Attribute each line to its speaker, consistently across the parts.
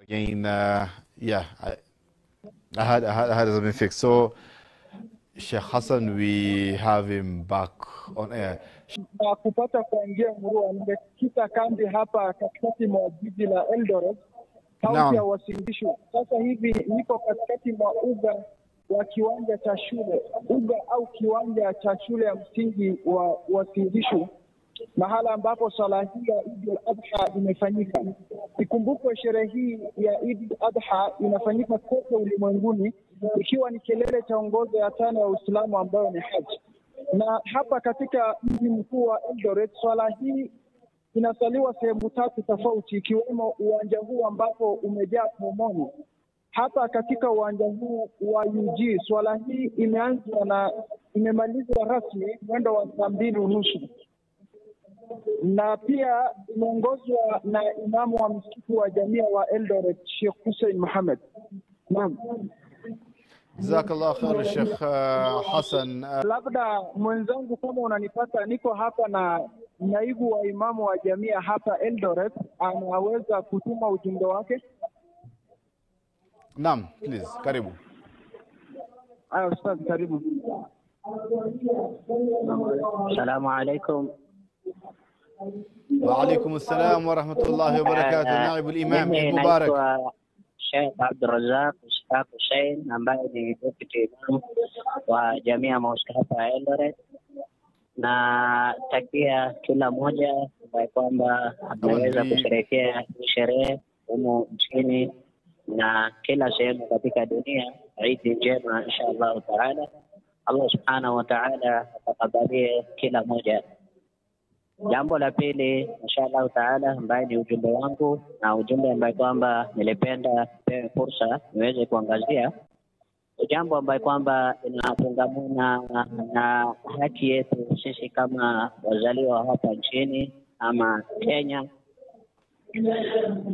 Speaker 1: Again, yeah, I had something fixed. So, Sheikh Hassan, we have him back on air.
Speaker 2: Na kupata kwa njia murua, nimekita kambi hapa katikati mwa jiji la Eldoret, kaunti ya Uasin Gishu. Sasa hivi niko katikati mwa uga wa kiwanja cha shule, uga au kiwanja cha shule ya msingi wa Uasin Gishu, mahala ambapo swala hii ya Eid al-Adha imefanyika. Ikumbukwe sherehe hii ya Eid al-Adha inafanyika kote ulimwenguni, ikiwa ni kilele cha ongozo ya tano ya Uislamu ambayo ni Haji. Na hapa katika mji mkuu wa Eldoret, swala hii inasaliwa sehemu tatu tofauti, ikiwemo uwanja huu ambapo umejaa pomoni. Hapa katika uwanja huu wa UG, swala hii imeanzwa na imemalizwa rasmi mwendo wa 2:30. Na pia imeongozwa na imamu wa msikiti wa Jamia wa Eldoret, Sheikh Hussein Mohamed. Naam.
Speaker 1: Jazakallah khair Sheikh Hassan.
Speaker 2: Labda mwenzangu kama unanipata, niko hapa na naibu wa imamu wa Jamia hapa Eldoret, anaweza kutuma ujumbe wake.
Speaker 1: Naam, please, karibu.
Speaker 2: Ustaz, karibu.
Speaker 3: Assalamu alaikum.
Speaker 1: Wa alaikum assalam wa rahmatullahi wa barakatuh. Naibu al-Imam Mubarak.
Speaker 3: Sheikh Abdurrazzaq Ishaq Hussein ambaye ni deputy imam wa Jamia Mosque hapa Eldoret, na takia kila mmoja ambaye kwamba ameweza kusherehekea sherehe humu nchini na kila sehemu katika dunia Eid njema inshallah taala. Allah subhanahu wa ta'ala atakabalie kila mmoja. Jambo la pili inshallah taala, ambaye ni ujumbe wangu na ujumbe ambaye kwamba nilipenda pewe fursa niweze kuangazia, jambo ambaye kwamba inafungamana na haki yetu sisi kama wazaliwa hapa nchini ama Kenya.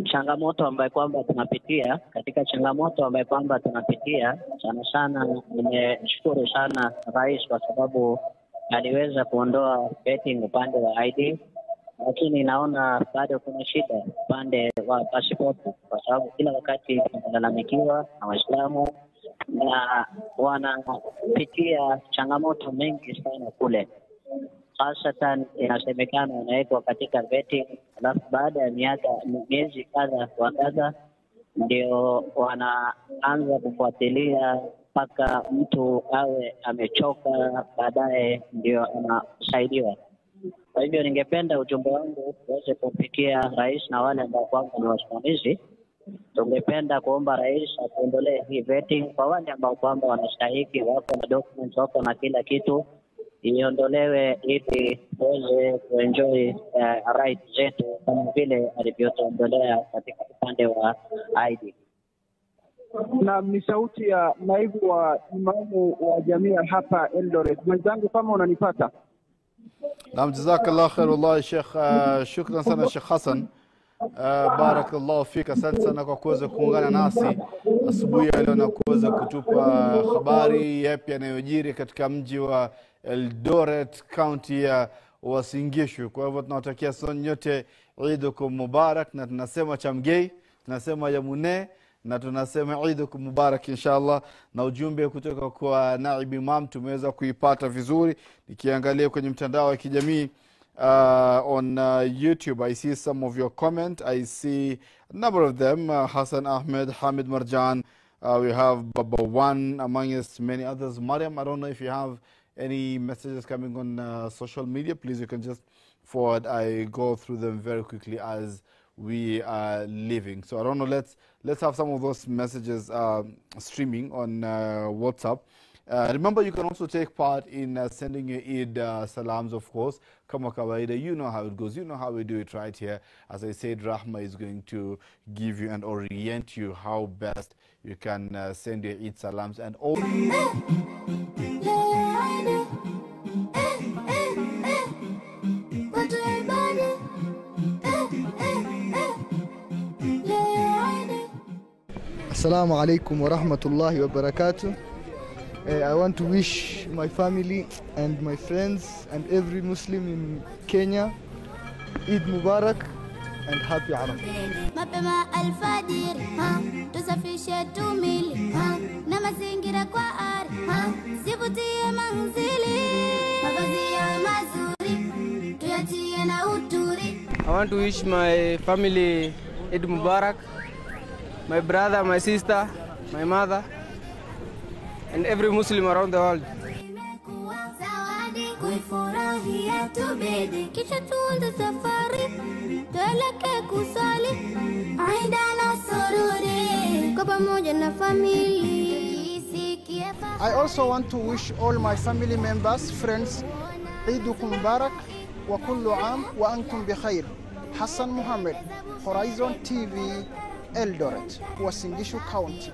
Speaker 3: Changamoto ambaye kwamba tunapitia, katika changamoto ambaye kwamba tunapitia sana sana, nimeshukuru sana rais kwa sababu aliweza kuondoa betting upande wa ID, lakini naona bado kuna shida upande wa passport, kwa sababu kila wakati tunalalamikiwa na Waislamu na wanapitia changamoto mengi sana kule. Hasatan inasemekana wanawekwa katika betting, alafu baada ya miezi kadha wa kadha ndio wanaanza kufuatilia mpaka mtu awe amechoka, baadaye ndio anasaidiwa. Kwa hivyo ningependa ujumbe wangu uweze kufikia rais na wale ambao kwamba ni wasimamizi. Tungependa kuomba rais atuondolee hii vetting kwa wale ambao kwamba wanastahili, wako na documents, wako na kila kitu, iondolewe ili tuweze kuenjoy rights zetu kama vile alivyotuondolea katika upande wa ID.
Speaker 2: Na ni sauti ya naibu wa imamu wa Jamia hapa Eldoret. Mwenzangu kama unanipata.
Speaker 1: Naam, jazakallah khair wallahi Sheikh. Shukran sana Sheikh Hassan. Barakallahu fika, asante sana kwa kuweza kuungana nasi asubuhi ya leo na kuweza kutupa habari yapi yanayojiri katika mji wa Eldoret, county ya Uasin Gishu. Kwa hivyo tunawatakia sote nyote Eidukum Mubarak, na tunasema Chamgei, tunasema Yamune, na tunasema Eidukum Mubarak inshallah. Na ujumbe kutoka kwa naibu imam tumeweza kuipata vizuri. Nikiangalia kwenye mtandao wa kijamii on YouTube, I see some of your comment. I see a number of them. Hassan Ahmed, Hamid Marjan, we have Baba One amongst many others. Mariam, I don't know if you have any messages coming on social media. Please, you can just forward. I go through them very quickly as we are leaving. So I don't know, let's have some of those messages streaming on WhatsApp. Remember, you can also take part in sending your Eid salams, of course. Kama kawaida, you know how it goes. You know how we do it right here. As I said, Rahma is going to give you and orient you how best you can send your Eid salams. And all
Speaker 4: Assalamu alaikum wa rahmatullahi wa barakatuh. I want to wish my family and my friends and every Muslim in Kenya Eid Mubarak and happy Arafah.
Speaker 5: I want to wish my family Eid Mubarak, my brother, my sister, my mother, and every Muslim around the world.
Speaker 6: I also want to wish all my family members, friends, Eidukum Mubarak wa kullu aam wa antum bi khair. Hassan Muhammad, Horizon TV, Eldoret, Uasin Gishu County.